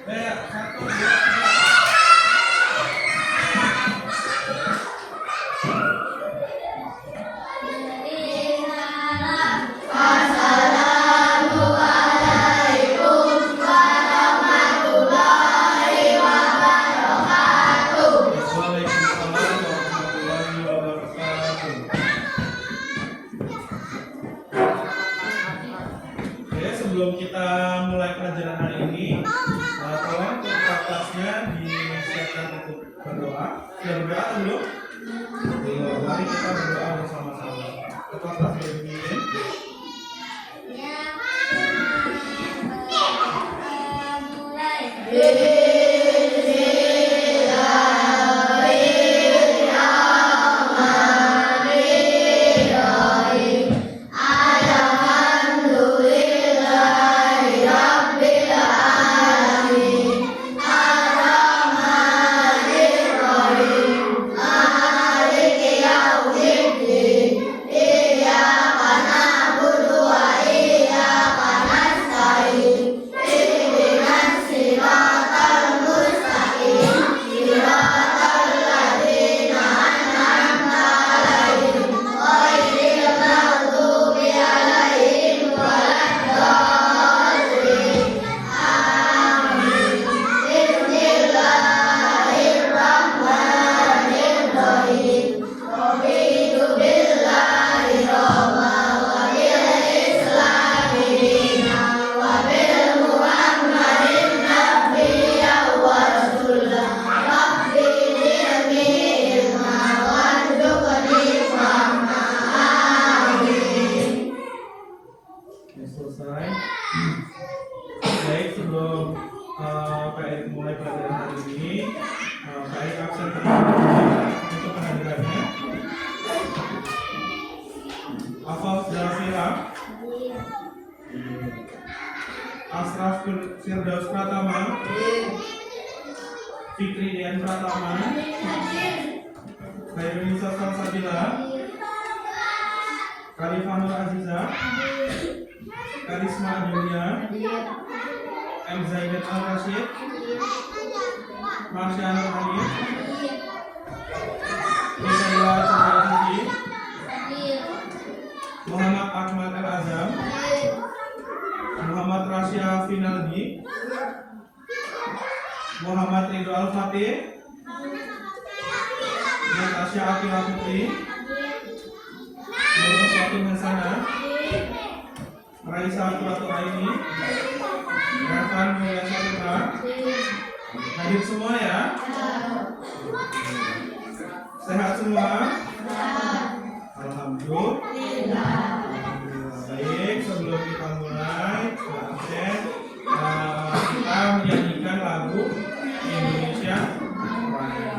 Satu, dua, tiga. Sebelum kita mulai pelajaran hari ini, tolong untuk kelasnya disiapkan untuk berdoa. Sudah berdoa atau belum? Belum. Mari kita berdoa bersama-sama. Ketua kelas berbimbing. Selesai. Baik, sebelum Pak Erik mulai pelajaran hari ini, Pak Erik absen untuk kehadirannya. Hafal Zafira, Asraf Firdaus Pratama, Fikri Dian Pratama, Khairunisa Salsabila, Kalifanur Aziza, Karisma Julia, M. Zaidat Al-Rashid, Marsha Nur-Hanif, Nisa Cahayati, Muhammad Ahmad Al-Azam, Muhammad Rasya Finaldi, Muhammad Ridho Al-Fatih, Natasha Akila Putri, Nur Fatim Hasanah, Raisa Kuratu Aini, Ravan Mulia Saputra. Hadir semua ya? Sehat semua? Alhamdulillah. Baik, sebelum kita mulai, absen, kita menyanyikan lagu Indonesia Raya.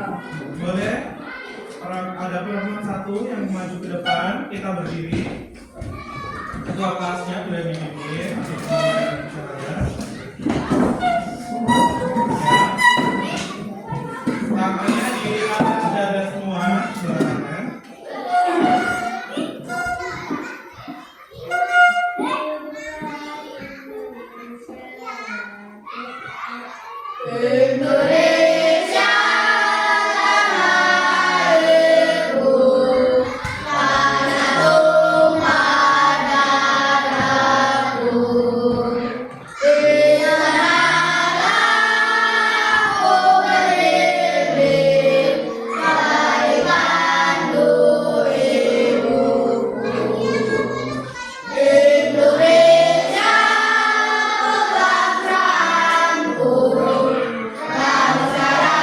Boleh? Ada perempuan satu yang maju ke depan, kita berdiri. Ketua kelasnya sudah dibimbing. Tangannya di atas dada semua. Silakan. Bangsa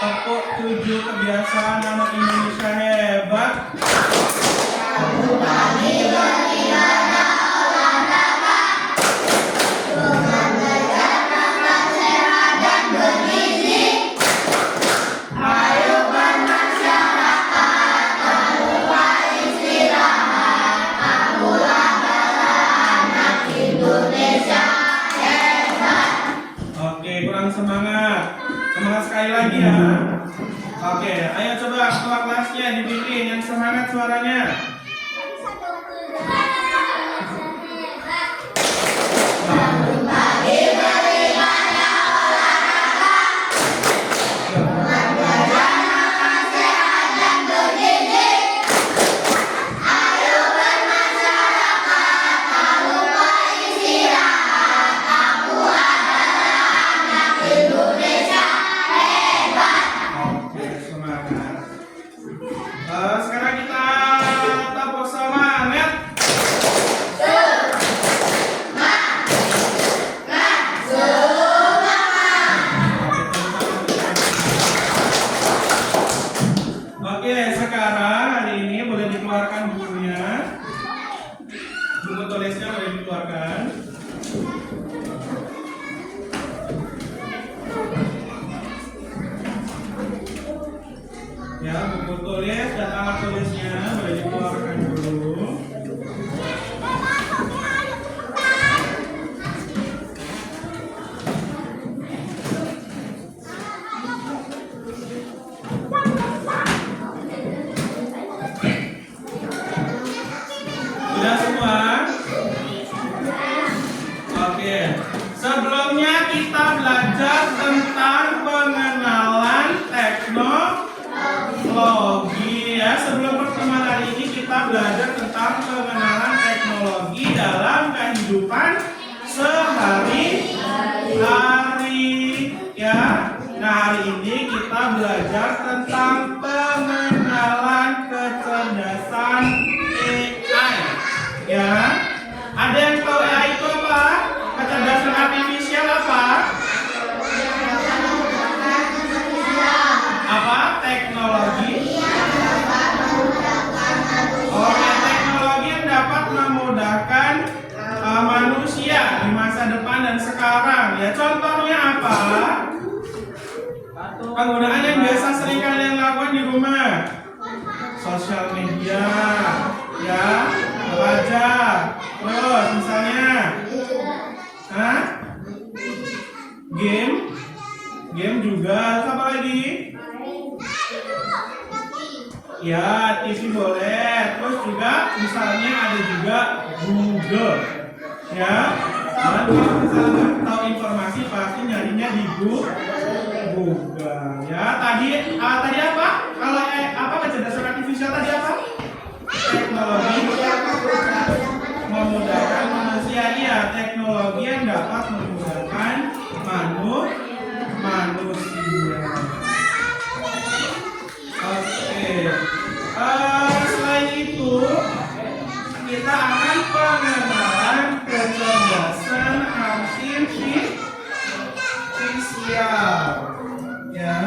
Tepuk 7 kebiasaan anak Indonesia hebat. Pagi beribadah olahraga dengan belajar makan sehat dan bergizi. Ayo bermasyarakat, tak lupa istirahat. Akulah anak Indonesia hebat. Oke, kurang semangat. Semangat sekali lagi ya. Oke, ayo coba ketua kelasnya dibikin yang semangat suaranya. Bangun pagi beribadah olahraga dengan belajar makan sehat dan bergizi. Ayo bermasyarakat, tak lupa istirahat. Aku adalah anak Indonesia hebat. Oke, semangat. Sekarang kita tepuk semangat. Oke, sekarang hari ini boleh dikeluarkan bukunya. Buku tulisnya boleh dikeluarkan. Ya, buku tulis dan alat tulisnya boleh dikeluarkan dulu. Sudah semua? Oke. Sebelumnya kita belajar tentang pengenalan teknologi ya. Sebelum pertemuan hari ini kita belajar tentang pengenalan teknologi dalam kehidupan sehari-hari ya. Nah, hari ini kita belajar tentang pengenalan kecerdasan AI ya. Ada yang tahu AI itu apa? Kecerdasan artifisial apa? Apa? Teknologi. Oke, teknologi yang dapat memudahkan manusia di masa depan dan sekarang ya. Contohnya apa? Penggunaan yang biasa sering kalian lakukan di rumah. Sosial media ya, apa aja? Terus misalnya game juga, apa lagi? Ya, TV boleh. Terus juga misalnya ada juga Google ya. Dan kalau misalnya tahu informasi pasti nyarinya di Google ya. Tadi apa? Kalau apa kecerdasan artifisial tadi apa? Teknologi memudahkan manusia. Iya, teknologi yang dapat memudahkan manusia. Oke. Selain itu kita akan pengenalan kecerdasan artifisial ya.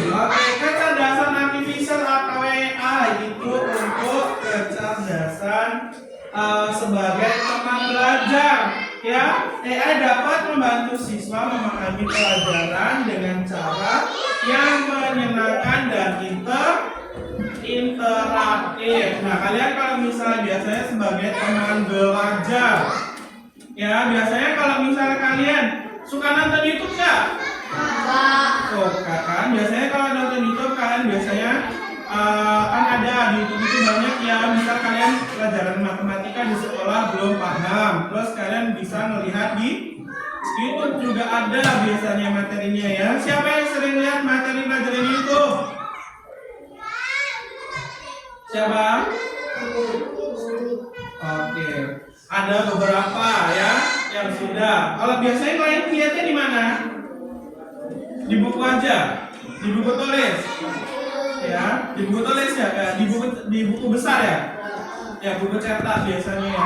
Oke, kecerdasan artifisial atau AI itu untuk kecerdasan sebagai teman belajar ya. AI dapat membantu siswa memahami pelajaran dengan cara yang menyenangkan dan interaktif. Nah, kalian kalau misalnya biasanya sebagai teman belajar ya, biasanya kalau misalnya kalian suka nonton YouTube nggak? Suka kan? Biasanya kalau nonton YouTube kalian biasanya kan ada di YouTube itu banyak ya. Misal kalian pelajaran matematika di sekolah belum paham, terus kalian bisa melihat di YouTube juga ada biasanya materinya ya. Siapa yang sering lihat materi pelajaran YouTube? Siapa? Oke, ada beberapa ya yang sudah. Kalau biasanya kalian lihatnya di mana? Di buku aja, di buku tulis, ya, di buku tulis ya, di buku besar ya, buku cetak biasanya ya.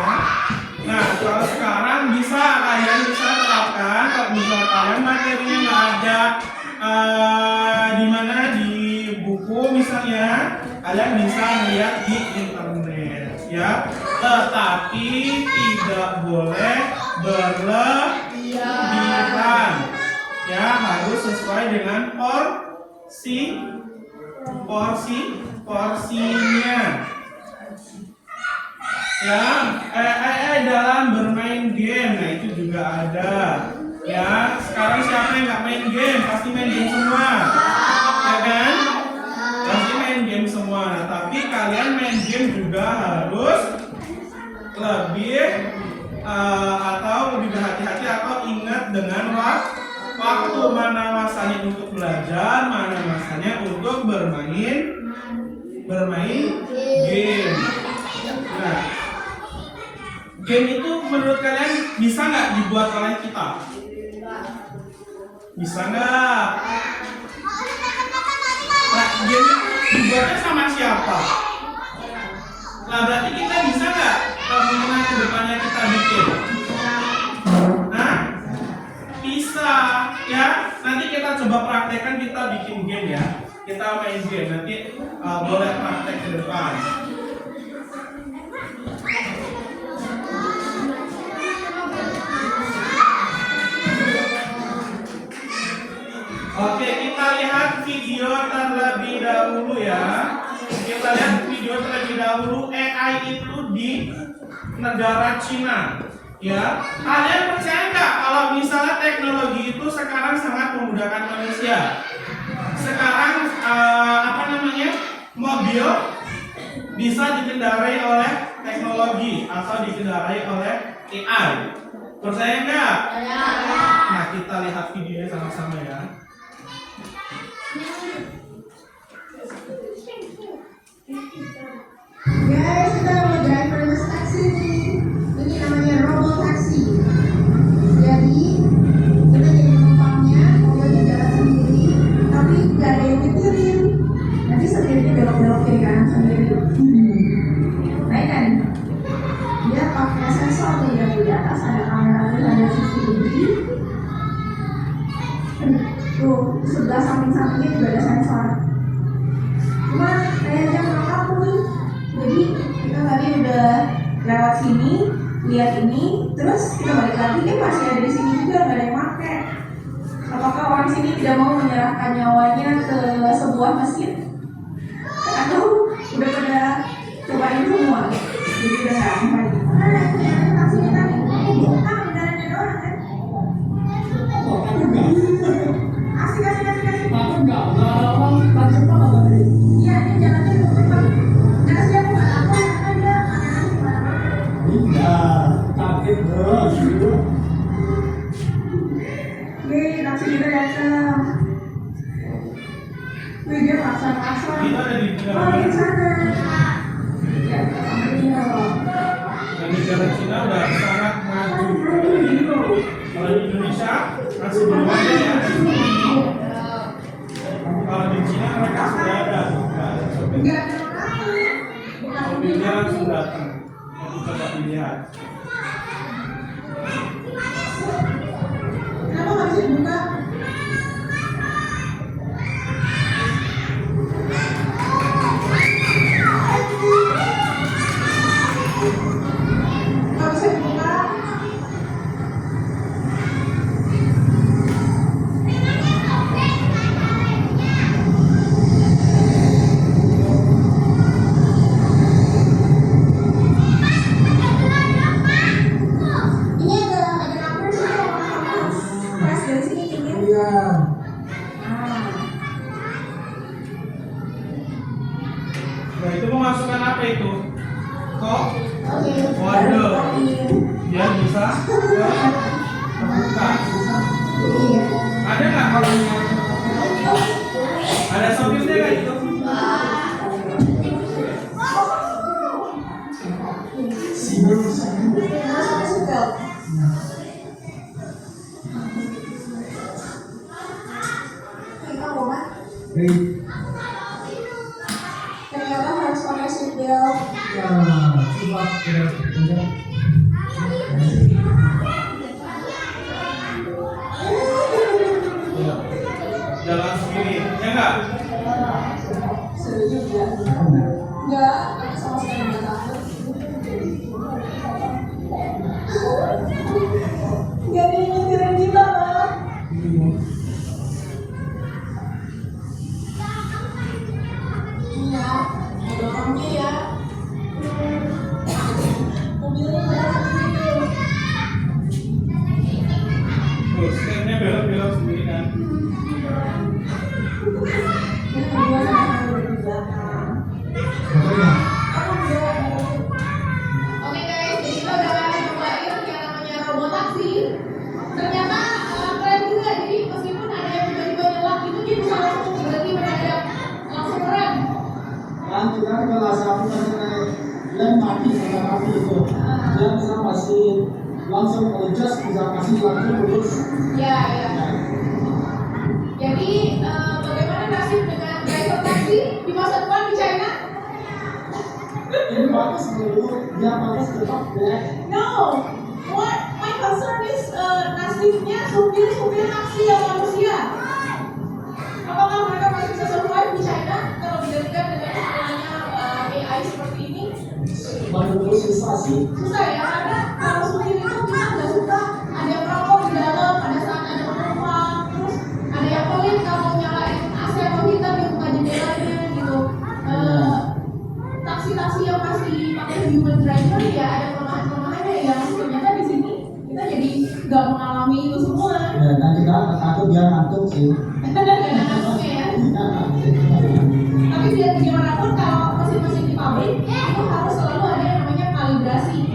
Nah, kalau sekarang kalian bisa terapkan. Kalau di mana di buku misalnya kalian bisa melihat di internet ya, tetapi tidak boleh berlebihan ya, harus sesuai dengan porsinya ya. Dalam bermain game, nah itu juga ada ya. Sekarang siapa yang nggak main game? Pasti main game semua ya kan, pasti main game semua. Nah, tapi kalian main game juga harus lebih atau lebih berhati-hati atau ingat dengan waktu, mana masanya untuk belajar, mana masanya untuk bermain game. Nah, game itu menurut kalian bisa nggak dibuat oleh kita? Bisa nggak? Nah, game dibuatnya sama siapa? Nah, berarti kita bisa nggak bagaimana ke depannya kita bikin? Nah, bisa ya. Nanti kita coba praktekkan, kita bikin game ya. Kita main game, nanti boleh praktek ke depan. Oke, kita lihat video terlebih dahulu ya. Kita lihat video terlebih dahulu. AI itu di negara Cina ya. Kalian percaya nggak kalau misalnya teknologi itu sekarang sangat memudahkan manusia? Sekarang mobil bisa dikendarai oleh teknologi atau dikendarai oleh AI. Percaya nggak? Nah, kita lihat videonya sama-sama ya. Guys, kita mau driverless taxi nih. Ini namanya robot taxi. Jadi kita jadi penumpangnya, mobilnya jalan sendiri, tapi nggak ada yang nyetirin. Nanti sendirinya belok-belok kiri kanan sendiri. Baik kan? Dia pakai sensor nih, yang di atas ada kamera, ada CCTV. Tuh, sebelah samping-sampingnya juga ada sensor. Cuma kayaknya kurang kaku nih. Jadi kita tadi udah lewat sini, lihat ini, terus kita balik lagi, masih ada di sini juga, nggak ada yang pakai. Apakah orang sini tidak mau menyerahkan nyawanya ke sebuah mesin? Atau udah pada cobain semua? Jadi udah nggak sampai. Taksi kita nih, bukan kendaraannya doang kan? Asik. Iya, ini jalannya cepat. Jangan siap nggak apa ada makanan di mana-mana. Nih, taksi kita datang. Wih, dia paksa-paksa. Kita ada di Oh, di sana. Ya, sama dia. Dan negara Cina udah sangat maju. Kalau di Indonesia masih belum ada ya. Kalau di Cina mereka sudah ada. Enggak. Mobilnya langsung datang. Nanti coba dilihat. Kenapa nggak bisa buka? Nggak bisa dibuka. Ini ada number sih, harus press dari sini tinggi. Nah, itu memasukkan apa itu? Kok? Oke. Waduh. Biar bisa terbuka. Iya. Ada nggak kalau ada sopirnya nggak itu? Masuk ke seatbelt. Kita mau kan? Ternyata harus pakai seatbelt. Ya. Dalam langsung adjust bisa kasih langsung lulus. Ya. Jadi bagaimana nasib dengan driver taksi di masa depan di China? Ini bagus menurut dia bagus tetap ya. No. What my concern is nasibnya supir taksi yang manusia. Apakah mereka masih bisa survive di China kalau dibandingkan dengan istilahnya AI seperti ini? Menurut susah sih. Susah ya, karena kalau supir itu kita nggak suka ada yang rokok di dalam pada saat ada penumpang, terus ada yang pelit kalau nyalain AC atau heater di buka jendelanya gitu. Taksi-taksi yang masih pakai human driver ya ada kelemahan-kelemahannya yang ternyata di sini kita jadi nggak mengalami itu semua. Ya, dan kita takut dia ngantuk sih. Nggak ada ngantuknya ya. Tapi biar bagaimanapun kalau mesin-mesin di pabrik itu harus selalu ada yang namanya kalibrasi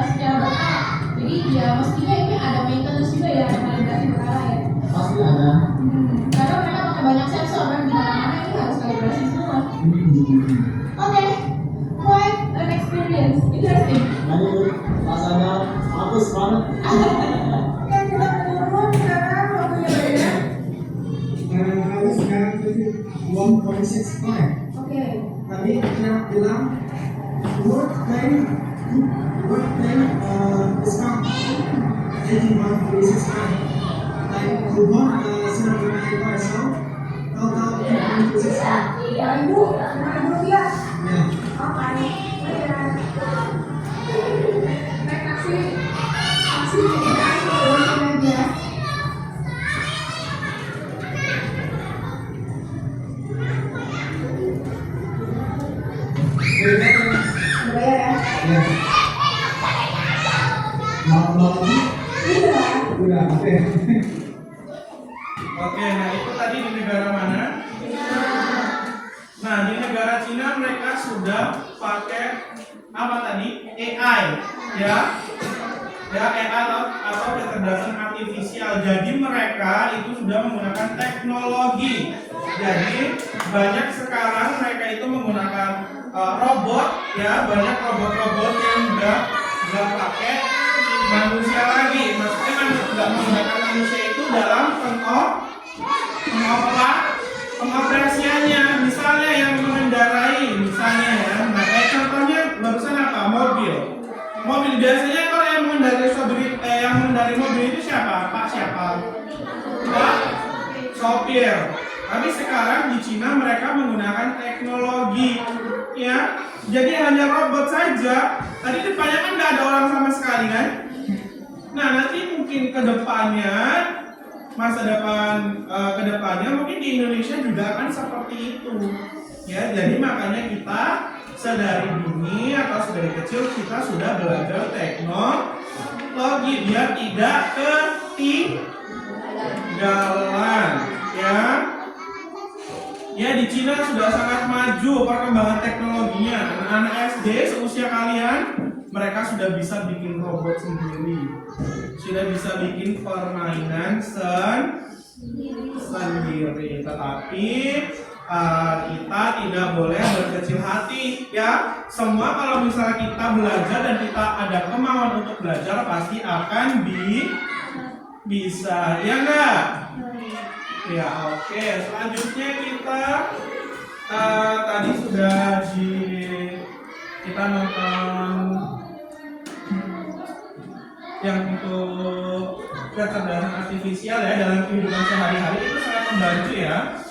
secara berkala. Jadi ya mestinya ini ada maintenance juga ya, ada kalibrasi berkala ya. Pasti ada. Karena mereka pakai banyak sensor kan di mana-mana ini harus kalibrasi semua. Oke, quite an experience, interesting. Jadi rasanya bagus banget. Oke, kita turun sekarang waktunya beda. Harus sekarang jadi 1.65. Oke. Tadi kita bilang work time discount 81.65. Like coupon sudah bermain parcel total 2.65. Rupiah. Ya. Oke. Naik taksi kita turun aja. Bayar ya? Ya. Maaf lagi. Udah, oke. Oke, nah itu tadi di negara mana? Nah, di negara Cina mereka sudah pakai apa tadi? AI, ya. Ya, AI atau kecerdasan artifisial. Jadi mereka itu sudah menggunakan teknologi. Jadi banyak sekarang mereka itu menggunakan robot, ya, banyak robot-robot yang udah nggak pakai manusia lagi. Maksudnya nggak menggunakan manusia itu dalam pengoperasiannya. Misalnya yang mengendarai, misalnya ya. Nah, contohnya barusan apa? Mobil biasanya kalau yang mengendarai mobil itu siapa? Pak siapa? Pak sopir. Tapi sekarang di Cina mereka menggunakan teknologi, ya. Jadi hanya robot saja. Tadi depannya kan nggak ada orang sama sekali kan? Nah, nanti mungkin kedepannya, masa depan kedepannya mungkin di Indonesia juga akan seperti itu, ya. Jadi makanya kita sedari dini atau sedari kecil kita sudah belajar teknologi biar tidak ketinggalan, ya. Ya, di Cina sudah sangat maju perkembangan teknologinya. Anak-anak SD seusia kalian, mereka sudah bisa bikin robot sendiri, sudah bisa bikin permainan sendiri. Tetapi kita tidak boleh berkecil hati, ya. Semua kalau misalnya kita belajar dan kita ada kemauan untuk belajar, pasti akan bisa, ya enggak? Ya, oke. Selanjutnya kita tadi sudah kita nonton yang untuk kecerdasan artifisial ya dalam kehidupan sehari-hari, itu sangat membantu ya.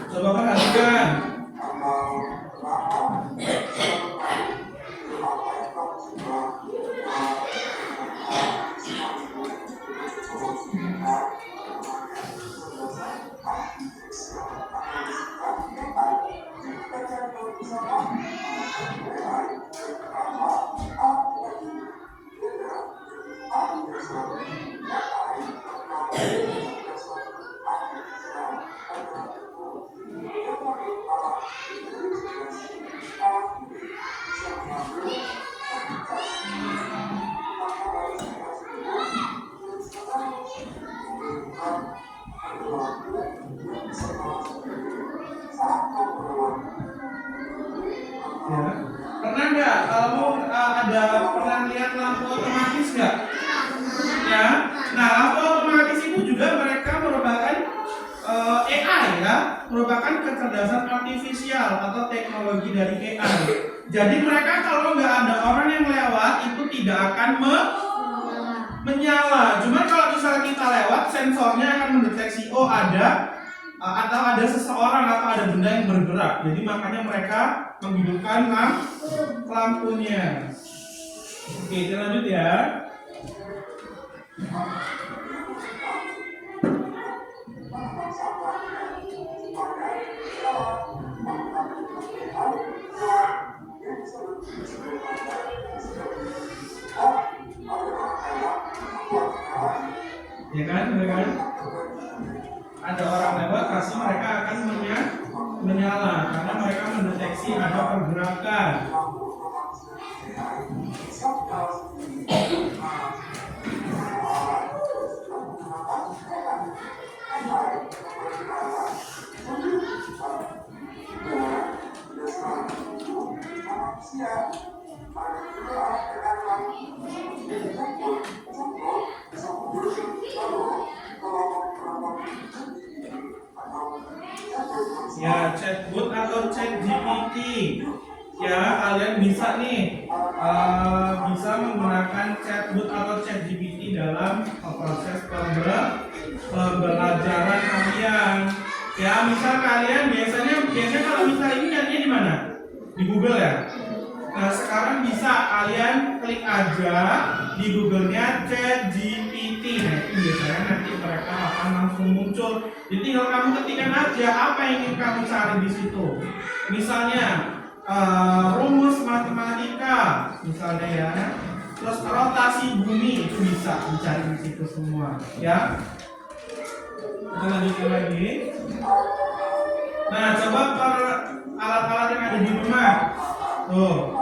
Coba perhatikan. itu juga mereka merupakan AI ya, merupakan kecerdasan artifisial atau teknologi dari AI. Jadi mereka kalau nggak ada orang yang lewat itu tidak akan menyala. Cuma kalau misalnya kita lewat, sensornya akan mendeteksi oh ada atau ada seseorang atau ada benda yang bergerak. Jadi makanya mereka menghidupkan lampunya. Oke, kita lanjut ya. Ya kan, ada orang lewat pasti mereka akan menyala karena mereka mendeteksi ada pergerakan. Ya, chatbot atau chat GPT. Ya, kalian bisa nih bisa menggunakan chatbot atau chat GPT dalam proses pembelajaran kalian. Ya, misal kalian biasanya kalau misal ini nyarinya di mana? Di Google ya. Nah, sekarang bisa kalian klik aja di Google-nya chat GPT. Nah, itu biasanya nanti mereka akan langsung muncul. Jadi tinggal kamu ketikkan aja apa yang ingin kamu cari di situ. Misalnya rumus matematika, misalnya ya. Terus rotasi bumi itu bisa dicari di situ semua, ya. Kita lanjutkan lagi. Nah, coba alat-alat yang ada di rumah. Tuh.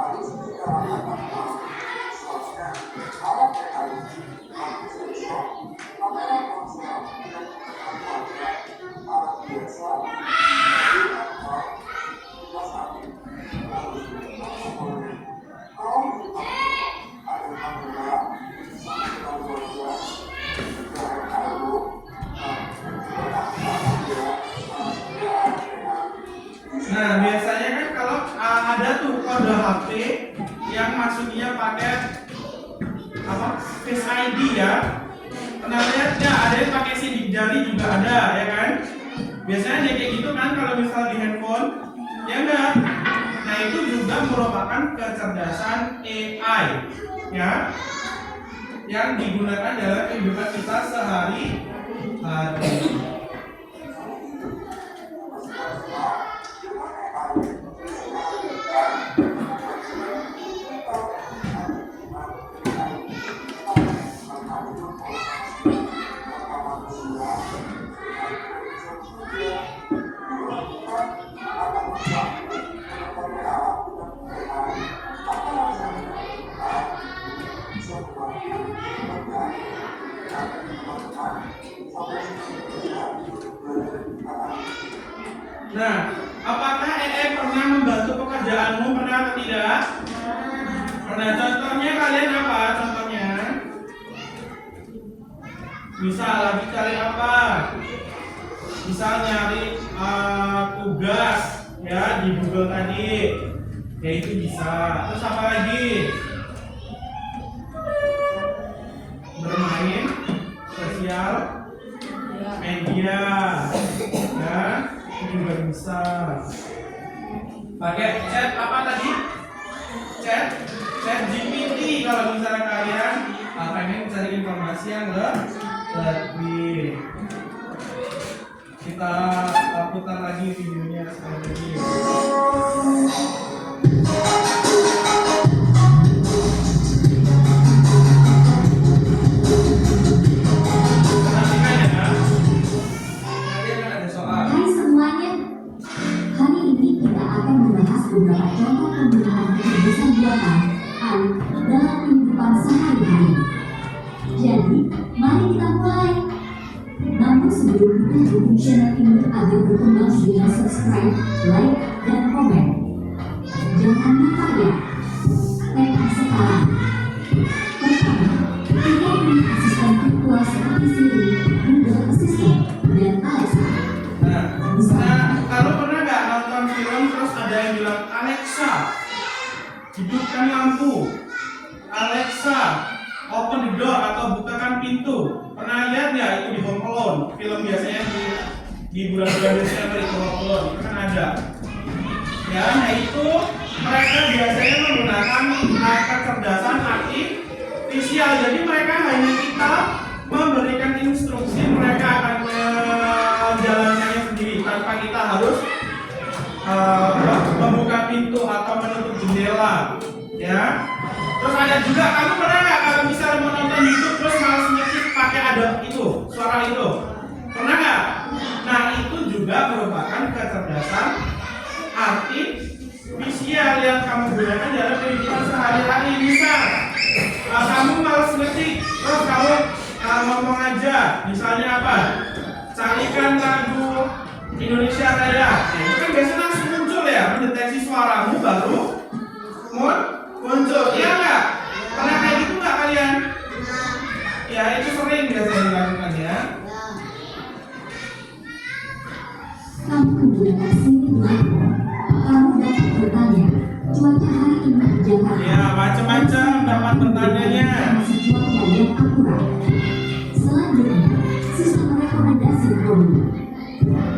Nah, biasanya kan kalau ada tuh kode HP yang masuknya pakai Face ID ya. Pernah lihat ya, ada yang pakai sidik jari juga ada ya kan? Biasanya dia kayak gitu kan kalau misal di handphone, ya enggak? Nah, itu juga merupakan kecerdasan AI ya, yang digunakan dalam kehidupan kita sehari-hari. Nah, apakah AI pernah membantu pekerjaanmu? Pernah atau tidak? Pernah. Contohnya kalian apa? Contohnya? Bisa lagi cari apa? Bisa nyari tugas ya di Google tadi. Ya itu bisa. Terus apa lagi? Bermain sosial media ya, itu juga bisa. Pakai chat apa tadi? Chat GPT kalau misalnya kalian pengen cari informasi yang lebih. Kita putar lagi videonya sekali lagi. Beberapa contoh penggunaan kecerdasan buatan AI dalam kehidupan sehari-hari. Jadi, mari kita mulai. Namun sebelum itu dukung channel ini agar berkembang dengan subscribe, like, dan komen. Jangan lupa ya, like sekarang. Pertama, kita punya asisten virtual seperti Siri, matikan lampu. Alexa, open the door atau bukakan pintu. Pernah lihat ya itu di Home Alone? Film biasanya di bulan-bulan Desember itu Home Alone itu kan ada. Ya, nah itu mereka biasanya menggunakan kecerdasan artifisial. Jadi mereka hanya kita memberikan instruksi, mereka akan menjalankannya sendiri tanpa kita harus membuka pintu atau menutup jendela, ya. Terus ada juga kamu pernah nggak kalau misalnya mau nonton YouTube terus malas ngetik pakai ada itu suara itu, pernah nggak? Nah itu juga merupakan kecerdasan artifisial yang kamu gunakan dalam kehidupan sehari-hari. Misal kamu malas ngetik terus kamu ngomong aja, misalnya apa? Carikan lagu Indonesia Raya. Nah, itu kan biasanya langsung muncul ya, mendeteksi suaramu baru muncul. Iya nggak? Pernah kayak gitu nggak kalian? Ya itu sering biasanya dilakukan ya. Kamu menggunakan sini telepon. Kamu dapat bertanya, cuaca hari ini di Jakarta. Ya macam-macam dapat bertanyanya. Masih cuaca yang akurat. Selanjutnya, sistem rekomendasi produk.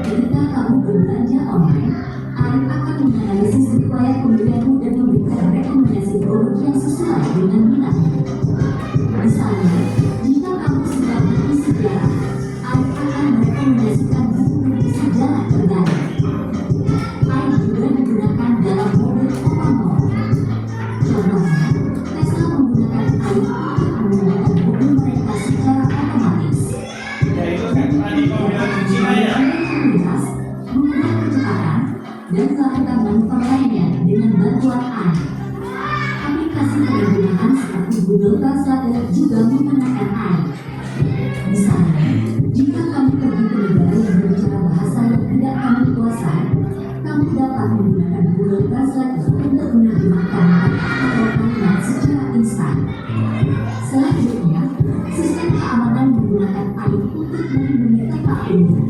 Ketika kamu berbelanja online, Arif akan menganalisis riwayat pembelianmu dan memberikan rekomendasi produk yang sesuai dengan minatmu. Misalnya, jika kamu suka buku sejarah, Arif akan merekomendasikan buku sejarah terbaru. Arif juga digunakan dalam mobil otonom. Contohnya, Tesla menggunakan Arif untuk menggunakan mobil mereka secara otomatis. Ya itu kan tadi kalau bilang di Cina ya. Komunitas, mengubah kecepatan, dan melakukan manuver lainnya dengan bantuan AI. Aplikasi penerjemahan seperti Google Translate juga menggunakan AI. Misalnya, jika kamu pergi ke negara yang berbicara bahasa yang tidak kamu kuasai, kamu dapat menggunakan Google Translate untuk menerjemahkan atau kalimat secara instan. Selanjutnya, sistem keamanan menggunakan AI untuk melindungi tempat umum.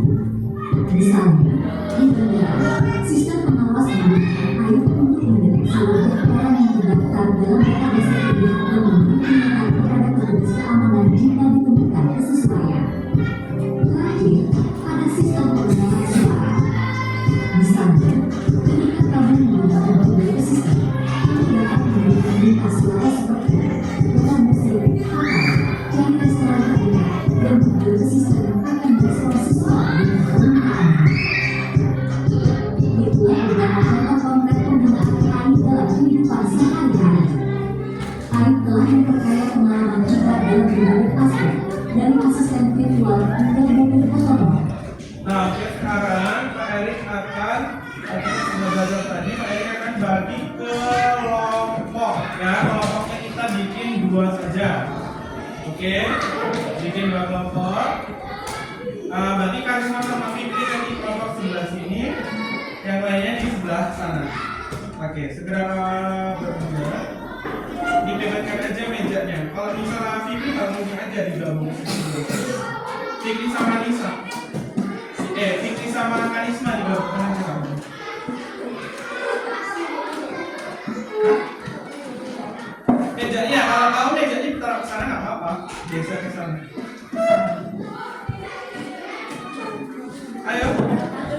Misalnya, di bandara, sistem pengawas menggunakan AI untuk mendeteksi wajah orang yang terdaftar dalam database pihak dan memberi peringatan kepada petugas keamanan jika ditemukan kesesuaian. Terakhir, pada sistem pengenalan suara. Misalnya, ketika kamu menggunakan berbagai sistem, kamu dapat memberikan lintas suara seperti dengan musik, kapal, cari restoran terdekat, dan beberapa sistem akan merespon sesuatu dengan permintaan. Itulah beberapa contoh konkret penggunaan AI dalam kehidupan sehari-hari. AI telah memperkaya pengalaman kita dalam berbagai aspek, dari asisten virtual hingga mobil otonom. Nah, oke, sekarang Pak Erik akan kita sudah belajar tadi, Pak Erik akan bagi kelompok ya. Kelompoknya kita bikin 2 saja. Oke, bikin 2 kelompok. Berarti Karisma sama Fitri kan di kelompok sebelah sini, yang lainnya di sebelah sana. Oke, segera bergabung. Dibebaskan aja mejanya. Kalau misalnya Fitri kalau mungkin aja digabung. Fitri sama Nisa. Fitri sama Karisma digabung aja kamu. Meja, ya kalau kamu mejanya ditaruh ke sana nggak apa-apa. Geser ke sana. Ayo,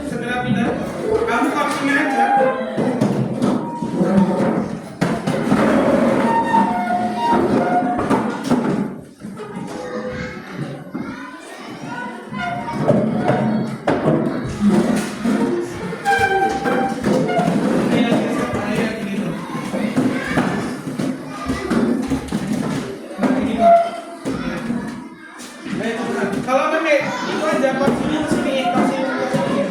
segera pindah. Kamu kursinya aja. Ayo, geser. Ayo, gitu. Nah, gitu. Ayo, cepetan. Kalau memang itu aja kursinya ke sini, kursinya ke sini.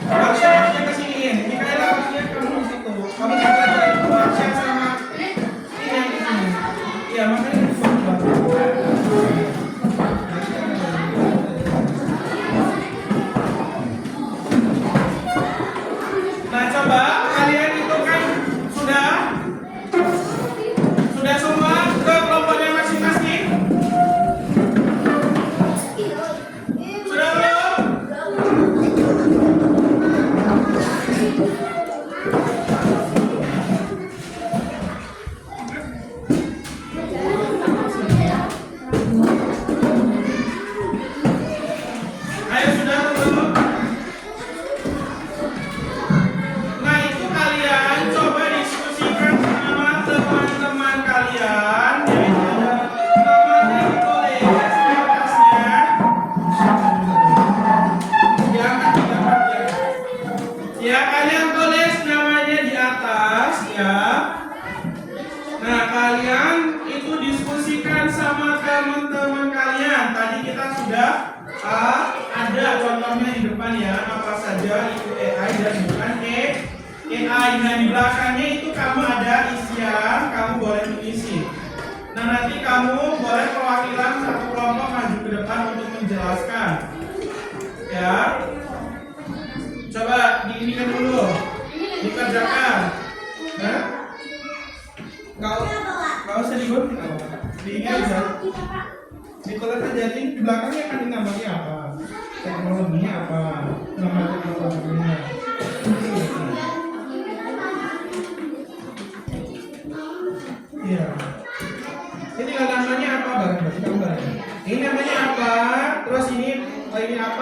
Kursinya ke sini. Mikaela kursinya kamu di situ. Kamu jaga aja itu kursinya sama ini yang di sini. Iya, makanya di sini. Nah, coba kalian itu kan sudah semua ke kelompoknya masing-masing. Nah di belakangnya itu kamu ada isian, kamu boleh mengisi. Nah nanti kamu boleh perwakilan satu kelompok maju ke depan untuk menjelaskan. Ya, coba diinikan dulu, dikerjakan. Nah, nggak usah digunting, diini aja. Ditulis aja di belakangnya kan ini namanya apa, teknologinya apa, nama teknologinya. Iya. Ini namanya apa bareng-bareng gambar. Ini namanya apa? Terus ini apa?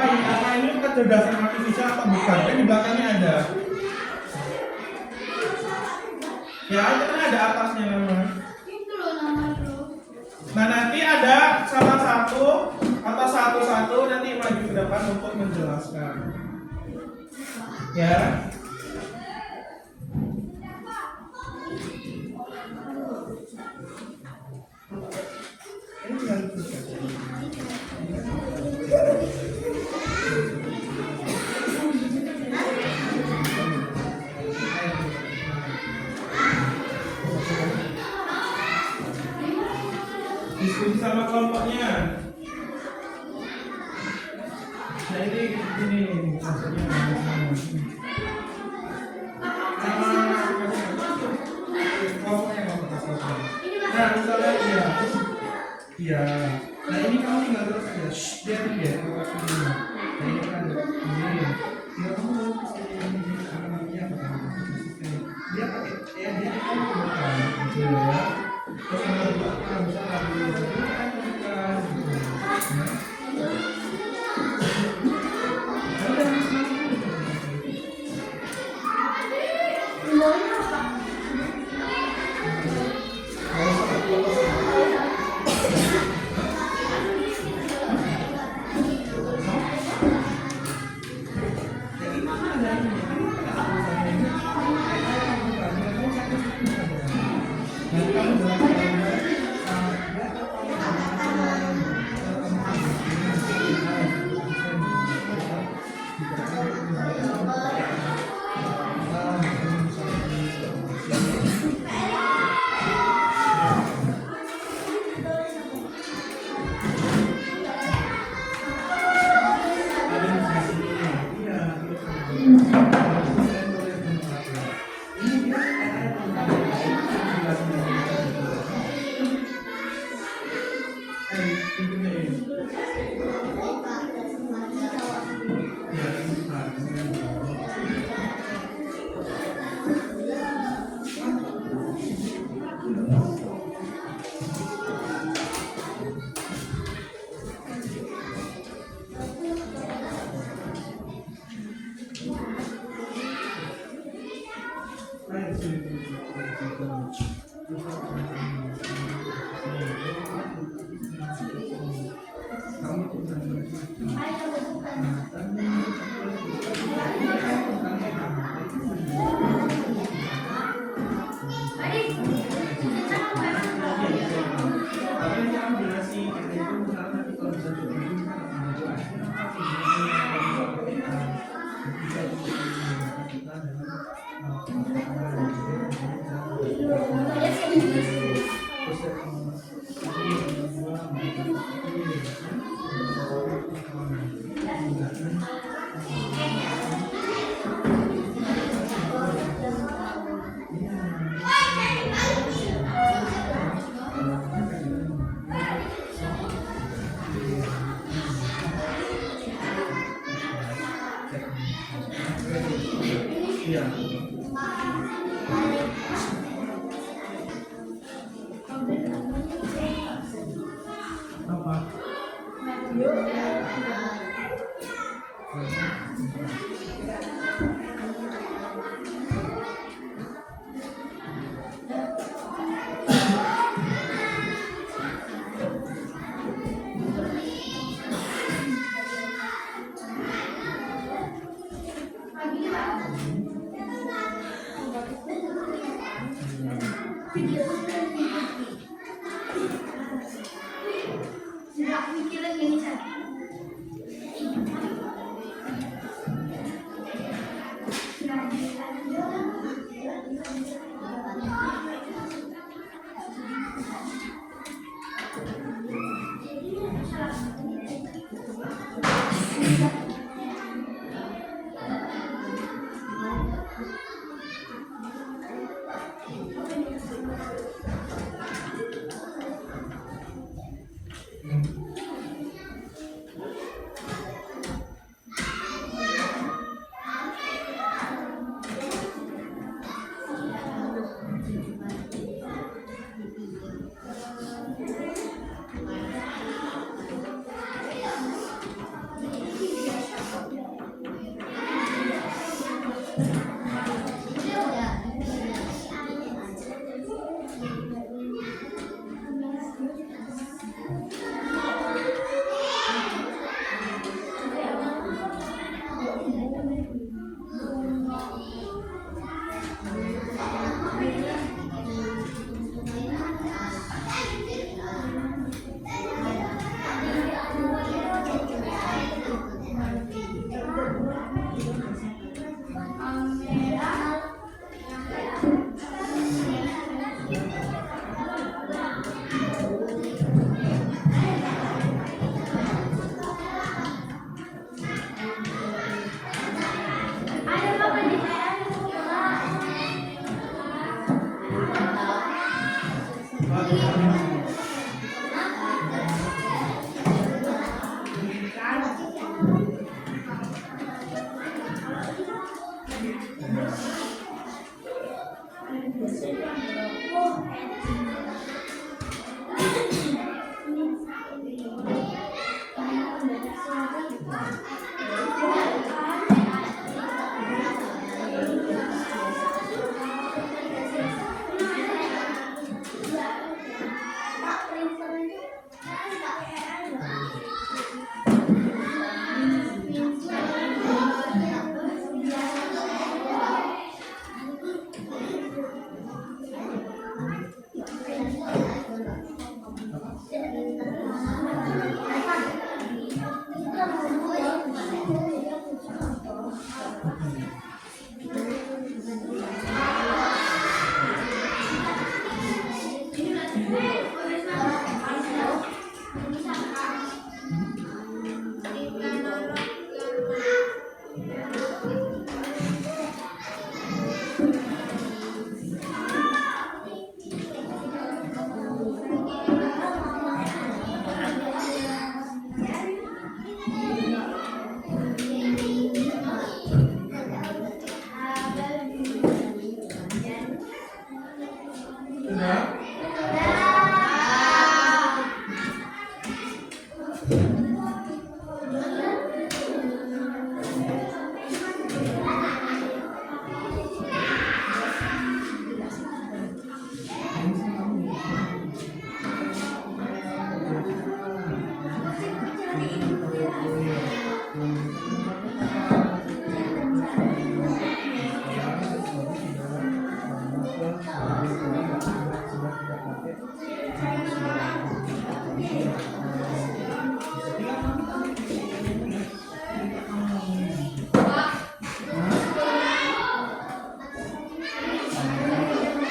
Ini kecerdasan artifisial atau bukan? Kan di belakangnya ada. Ya, itu kan ada atasnya namanya. Nah nanti ada salah satu atau satu-satu nanti maju ke depan untuk menjelaskan. Ya. Ini tinggal dituliskan. Diskusi sama kelompoknya. Nah ini maksudnya sama kelompoknya kelompok kelompok. Nah misalnya iya. Nah ini kamu tinggal terus aja. Dia kelompok ini. Nah ini kan ini. Ya kamu harus ini namanya apa? Dia pakai dia kan bukan gitu ya. Terus kalau misalnya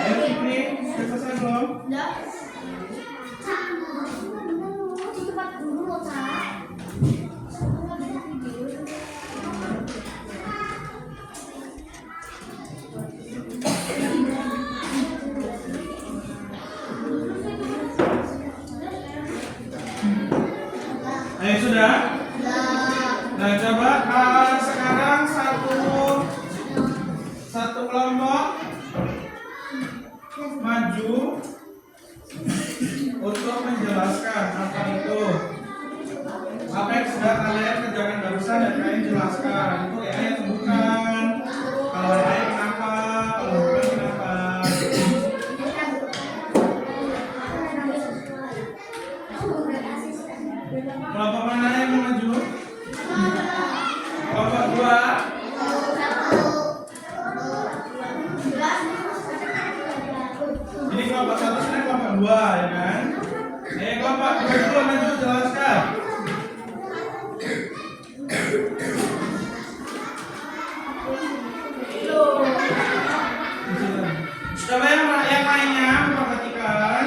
Ayo Fikri, sudah selesai belum? Ayo sudah? Nah coba sekarang satu kelompok maju untuk menjelaskan apa itu. Apa yang sudah kalian kerjakan barusan dan kalian jelaskan. Itu AI atau bukan? Kalau AI kenapa? Kalau bukan kenapa? Kelompok mana yang mau maju? Kelompok 2. Jadi kelompok 1 sebenarnya kelompok 2 ya kan? Kelompok 2 dulu maju jelaskan. Coba yang lainnya memperhatikan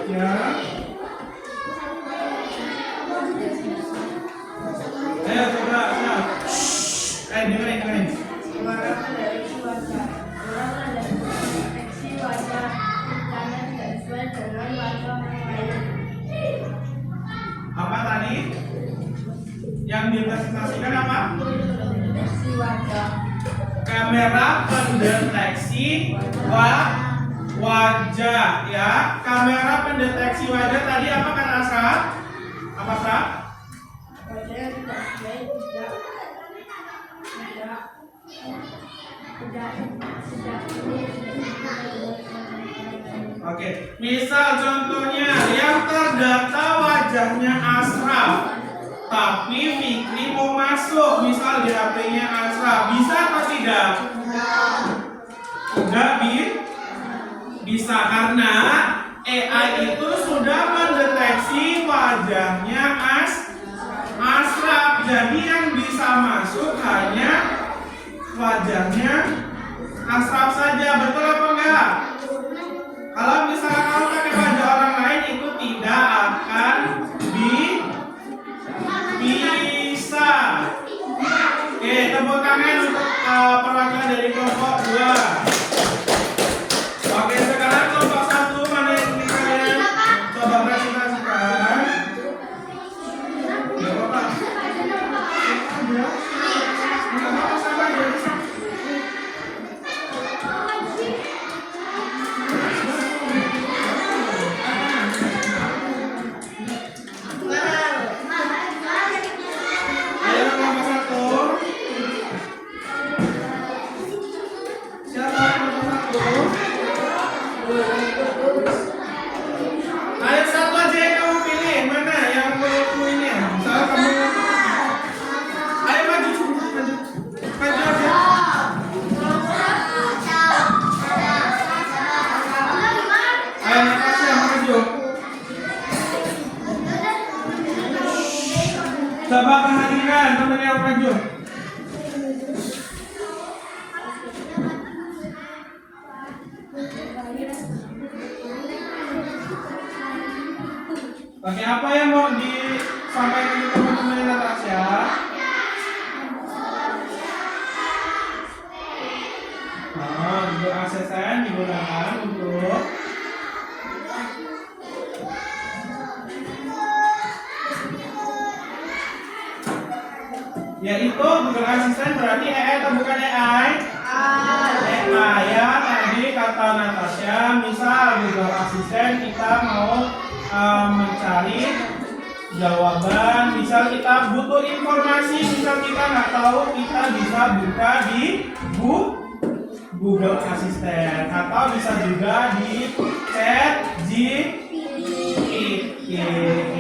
ya. Ayo coba dengerin. Warna dari wajah. Warna dari deteksi wajah karena tidak sesuai dengan wajah orang lain. Apa tadi? Yang dipresentasikan apa? Deteksi wajah. Kamera pendeteksi wajah ya. Kamera pendeteksi wajah tadi apa kata Asra? Apa Asra? Wajahnya tidak sesuai, Oke, misal contohnya yang terdata wajahnya Asraf, tapi Fikri mau masuk, misal di HP-nya Asraf, bisa atau tidak? Tidak bisa karena AI itu sudah mendeteksi wajahnya Asraf, jadi yang bisa masuk hanya wajahnya Asraf saja, betul apa enggak? Kalau misalnya kamu pakai wajah orang lain itu tidak akan bisa. Oke, tepuk tangan untuk perwakilan dari kelompok 2. Oke, sekarang kelompok 1 mana yang ingin kalian coba presentasikan? Gak apa-apa. Gak apa-apa, sama aja. Ayo kelompok 1. Siapa kelompok 1? Ayo satu aja yang kamu pilih. Mana yang kamu ini ya? Misalnya kamu. Ayo maju aja. Ayo Natasha maju. Coba perhatikan teman yang maju. Oke, apa yang mau disampaikan ke teman-teman Natasha? Untuk ASN digunakan untuk yaitu Google Assistant berarti AI atau bukan AI? AI ya, tadi kata Natasha, misal Google Assistant kita mau mencari jawaban, misal kita butuh informasi, misal kita nggak tahu, kita bisa buka di Google Assistant atau bisa juga di ChatGPT.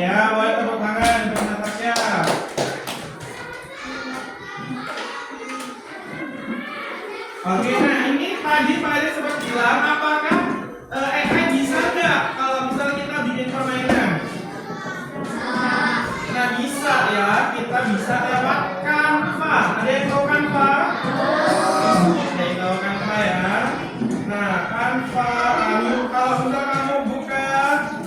Ya, boleh tepuk tangan untuk Natasha. Oke, nah ini tadi Pak Ade sempat bilang apakah AI bisa nggak kalau misalnya kita bikin permainan? Nah bisa ya, kita bisa lewat Canva. Ada yang tahu Canva? Ada yang tahu Canva ya? Nah Canva, kalau misalnya kamu buka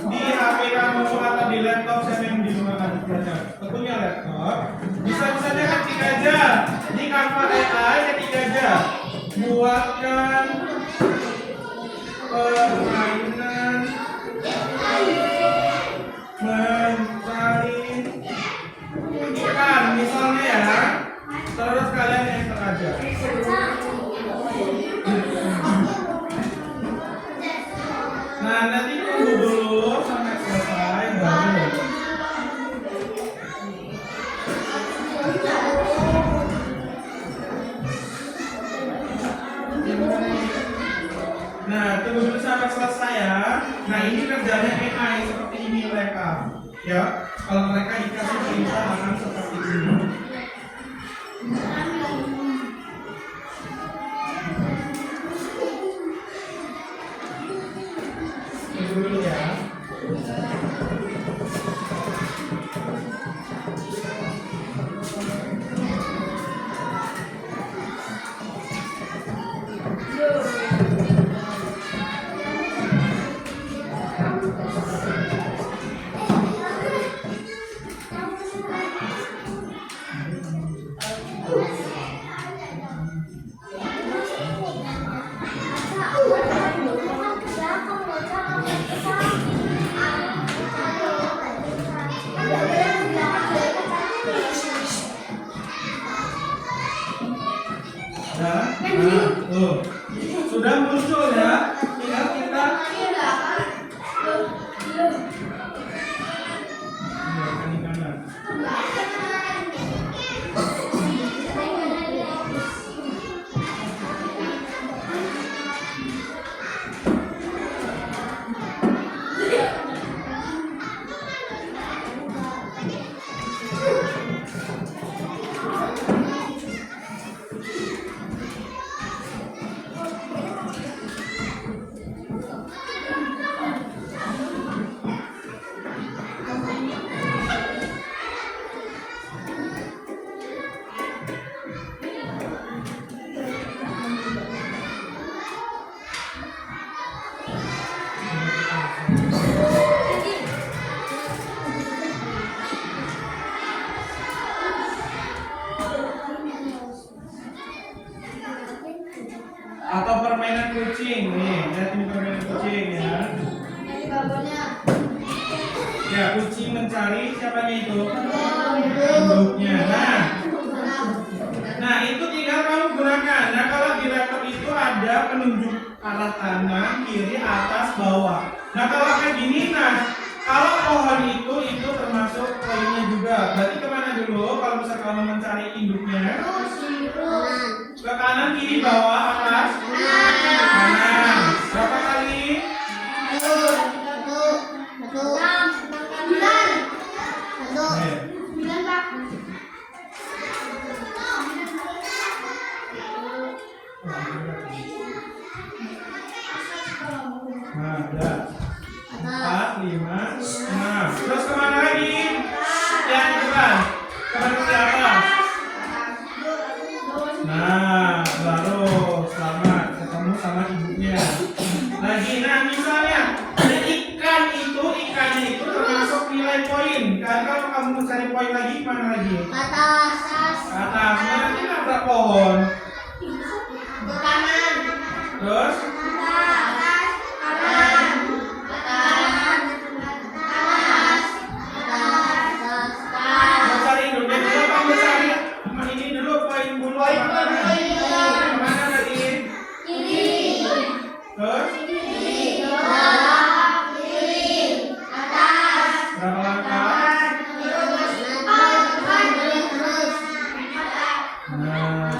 di HP kamu atau di laptop, siapa yang di rumah kamu belajar? Tentunya laptop. Bisa-bisanya ketik aja di Canva AI, ketik aja buatkan permainan mencari ikan misalnya ya, terus kalian enter aja. Nah nanti tunggu dulu sampai selesai baru. Nah tunggu dulu sampai selesai ya. Nah ini kerjanya AI seperti ini mereka ya. Kalau mereka dikasih perintah akan seperti ini. Tunggu dulu ya. Tuh. Sudah muncul ya. Tinggal kita atau permainan kucing nih, lihat ini permainan kucing ya. Ya kucing mencari siapanya itu? Induknya. Nah itu tinggal kamu gunakan. Nah kalau di laptop itu ada penunjuk arah kanan, kiri, atas, bawah. Nah kalau kayak gini, nah kalau pohon itu termasuk poinnya juga. Berarti kemana dulu? Kalau misalnya kamu mencari induknya? Ke kanan, kiri, bawah, atas, kanan. Berapa kali? Nah, udah. 4, 5, 6. Terus kemana lagi? Yang depan. Kemana ke atas? Nah, baru selamat ketemu sama ibunya. Lagi, nah misalnya ikannya itu termasuk nilai poin. Kan kalau kamu mencari poin lagi, mana lagi? Atas. Atas. Nah, nanti nabrak pohon. Ke kanan. Terus? Mencari induknya dulu apa mencari ini dulu poin bulu apa mana? Kemana lagi? Terus? Berapa langkah? Nah,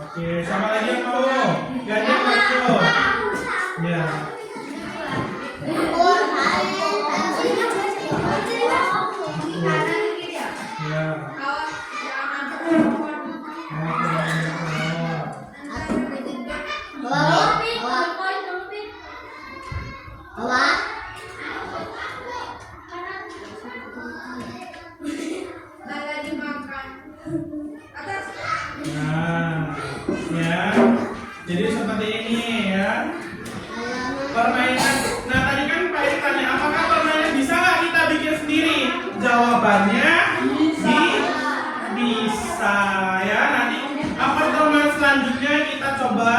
Oke, sama lagi yang mau? Gajah kecil. Ya. Ya. Nah, ya. Jadi seperti ini ya. Permainan. Nah, tadi kan Pak Edi tanya, apakah permainan bisa nggak kita bikin sendiri? Jawabannya bisa ya. Nanti pertemuan selanjutnya kita coba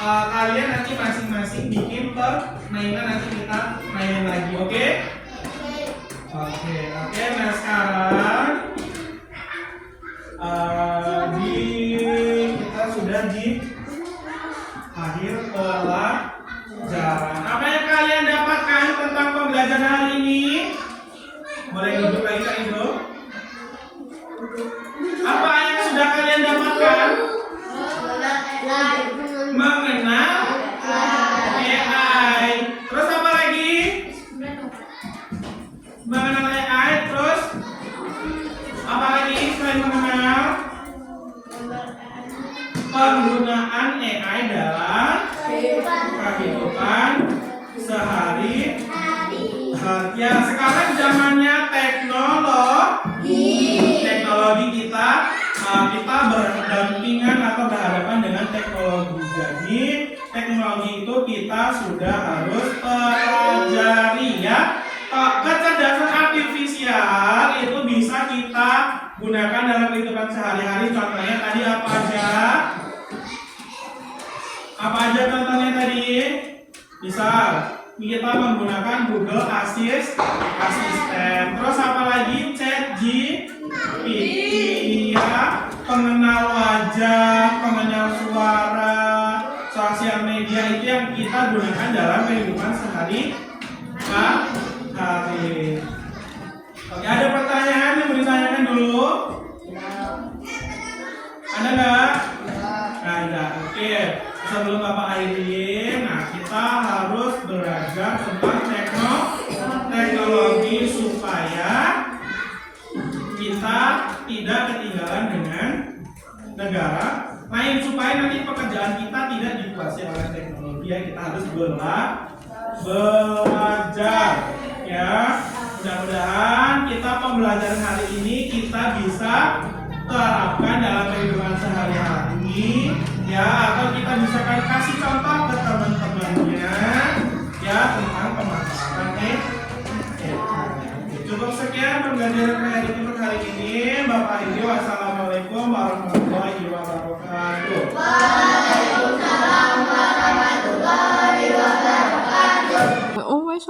kalian nanti masing-masing bikin permainan, nanti kita main lagi, oke? Oke. Nah sekarang kita sudah di akhir pelajaran. Apa yang kalian dapatkan tentang pembelajaran hari ini? Boleh duduk lagi Kak Indo? Apa yang sudah kalian dapatkan? Mengenal AI. Terus apa lagi? Mengenal AI. Terus apa lagi selain mengenal? Penggunaan AI dalam kehidupan sehari-hari. Ya, sekarang zamannya teknologi kita berdampingan atau berhadapan dengan teknologi. Jadi teknologi itu kita sudah harus pelajari ya. Kecerdasan artifisial itu bisa kita gunakan dalam kehidupan sehari-hari. Contohnya tadi apa aja? Apa aja contohnya tadi? Misal kita menggunakan Google Assistant. Terus apa lagi? ChatGPT ya, pengenal wajah, pengenal suara, sosial media itu yang kita gunakan dalam kehidupan sehari-hari. Oke, ada pertanyaan yang mau ditanyakan dulu? Ada nggak? Ada. Oke. Sebelum Bapak akhiri, nah kita harus belajar tentang teknologi supaya kita tidak ketinggalan dengan negara lain, supaya nanti pekerjaan kita tidak dikuasai oleh teknologi. Ya, kita harus belajar ya. Mudah-mudahan kita pembelajaran hari ini kita bisa terapkan dalam kehidupan sehari-hari ya, atau kita bisa kasih contoh ke teman-temannya ya tentang pemanfaatan Cukup sekian pembelajaran Pak Edi untuk hari ini. Bapak Edi, wassalamualaikum warahmatullahi wabarakatuh. Waalaikumsalam warahmatullahi wabarakatuh. Oh, wes